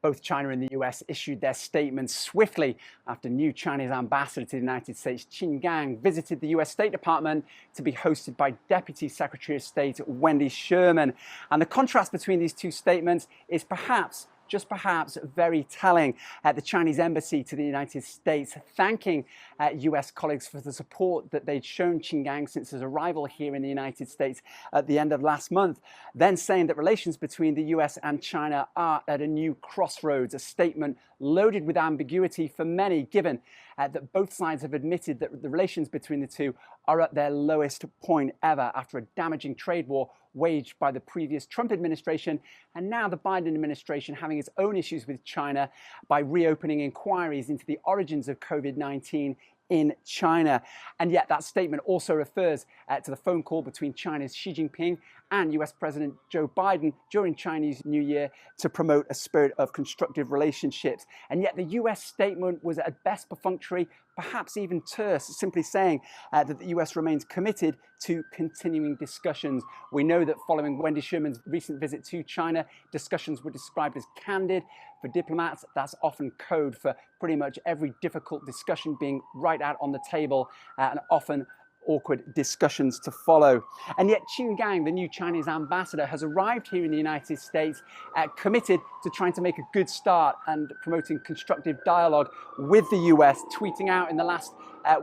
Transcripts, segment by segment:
Both China and the US issued their statements swiftly after new Chinese ambassador to the United States, Qin Gang, visited the US State Department to be hosted by Deputy Secretary of State Wendy Sherman. And the contrast between these two statements is perhaps very telling. The Chinese embassy to the United States thanking US colleagues for the support that they'd shown Qin Gang since his arrival here in the United States at the end of last month, then saying that relations between the US and China are at a new crossroads, a statement loaded with ambiguity for many, given that both sides have admitted that the relations between the two are at their lowest point ever after a damaging trade war waged by the previous Trump administration, and now the Biden administration having its own issues with China by reopening inquiries into the origins of COVID-19 in China. And yet that statement also refers to the phone call between China's Xi Jinping and US President Joe Biden during Chinese New Year to promote a spirit of constructive relationships. And yet the US statement was at best perfunctory, perhaps even terse, simply saying that the US remains committed to continuing discussions. We know that following Wendy Sherman's recent visit to China, discussions were described as candid. For diplomats, that's often code for pretty much every difficult discussion being right out on the table, and often awkward discussions to follow. And yet Qin Gang, the new Chinese ambassador, has arrived here in the United States committed to trying to make a good start and promoting constructive dialogue with the US, tweeting out in the last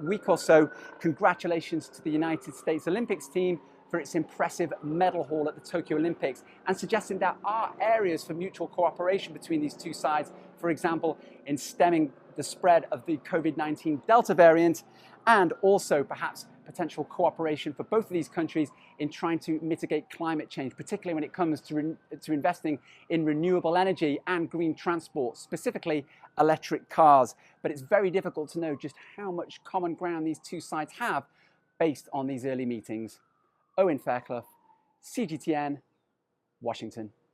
week or so, congratulations to the United States Olympics team for its impressive medal haul at the Tokyo Olympics, and suggesting there are areas for mutual cooperation between these two sides, for example, in stemming the spread of the COVID-19 Delta variant, and also perhaps potential cooperation for both of these countries in trying to mitigate climate change, particularly when it comes to investing in renewable energy and green transport, specifically electric cars. But it's very difficult to know just how much common ground these two sides have based on these early meetings. Owen Fairclough, CGTN, Washington.